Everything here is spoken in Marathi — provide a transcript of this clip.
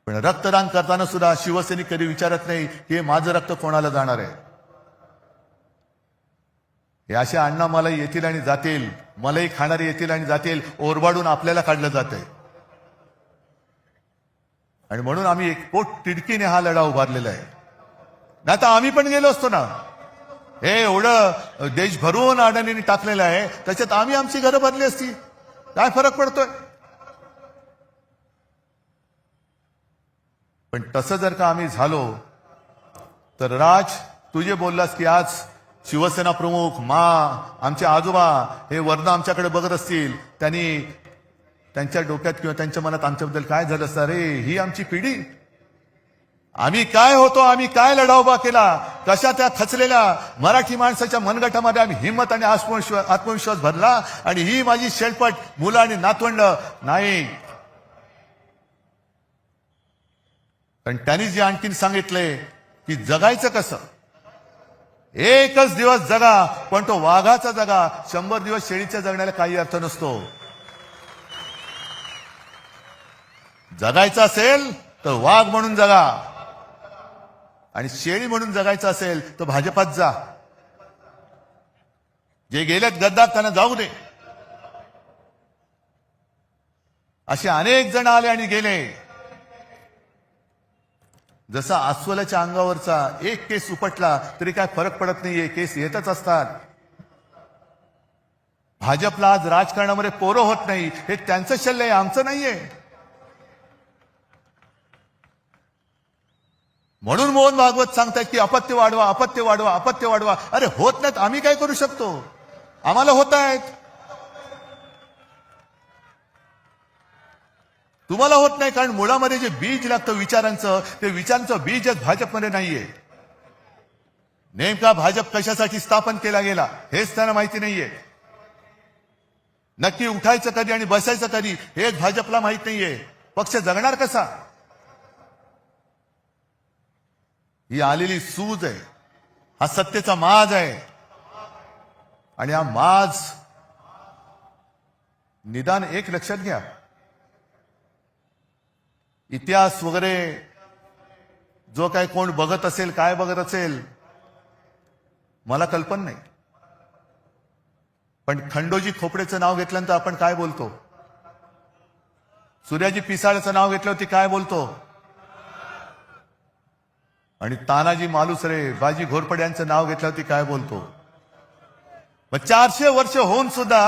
पण रक्तदान करताना सुद्धा शिवसैनिक कधी विचारत नाही की माझं रक्त कोणाला जाणार आहे. हे असे अण्णा मला येतील आणि जातील, मलाही खाणारे येतील आणि जातील, ओरबाडून आपल्याला काढलं जातंय. आणि म्हणून आम्ही एक पोट तिडकीने हा लढा उभारलेला आहे. नाही तर आम्ही पण गेलो असतो ना. हे एवढं देश भरून अडाणींनी टाकलेलं आहे, त्याच्यात आम्ही आमची घरं भरली असती. काय फरक पडतोय. पण तसं जर का आम्ही झालो तर राज, तू जे बोललास की आज शिवसेना प्रमुख आमचे आजोबा हे वर्ण आमच्याकडे बघत असतील, त्यांच्या डोक्यात किंवा त्यांच्या मनात आमच्याबद्दल काय झालं असतं. रे ही आमची पिढी, आम्ही काय होतो, आम्ही काय लढा उभा केला, कशा त्या खचलेल्या मराठी माणसाच्या मनगटामध्ये आम्ही हिंमत आणि आत्मविश्वास भरला. आणि ही माझी शेळपट मुलं आणि नातवंड नाही. पण त्यांनी जे आणखीन सांगितले की जगायचं कसं, एकच दिवस जगा पण तो वाघाचा जगा, 100 दिवस शेळीच्या जगण्याला काही अर्थ नसतो. जगायचं असेल तर वाघ म्हणून जगा, आणि शेळी म्हणून जगायचं असेल तर भाजपात जा. जे गेलेत गद्दार त्यांना जाऊ दे. असे अनेक जण आले आणि गेले. जसा अस्वलाच्या अंगावरचा एक केस उपटला तरी काय फरक पडत नाहीये, केस येतच असतात. भाजपला आज राजकारणामध्ये पोरं होत नाही, हे त्यांचं शल्य आहे, आमचं नाहीये. म्हणून मोहन भागवत सांगतायत की अपत्य वाढवा, अपत्य वाढवा, अपत्य वाढवा. अरे होत नाहीत, आम्ही काय करू शकतो. आम्हाला होत आहेत, तुम्हाला होत नाही. कारण मुळामध्ये जे बीज लागतं विचारांचं, ते विचारांचं बीजच भाजपमध्ये नाहीये. नेमका भाजप कशासाठी स्थापन केला गेला हेच त्यांना माहिती नाहीये. नक्की उठायचं कधी आणि बसायचं कधी हेच भाजपला माहित नाहीये. पक्ष जगणार कसा. ही आलेली सूज आहे, हा सत्तेचा माज आहे. आणि हा माज निदान एक लक्षात घ्या, इतिहास वगैरे जो काय कोण बघत असेल, काय बघत असेल मला कल्पना नाही. पण खंडोजी खोपडेचं नाव घेतल्यानंतर आपण काय बोलतो, सूर्याजी पिसाळचं नाव घेतल्यावरती काय बोलतो, आणि तानाजी मालुसरे, बाजी घोरपडे यांचं नाव घेतल्यावरती काय बोलतो. मग 400 वर्ष होऊन सुद्धा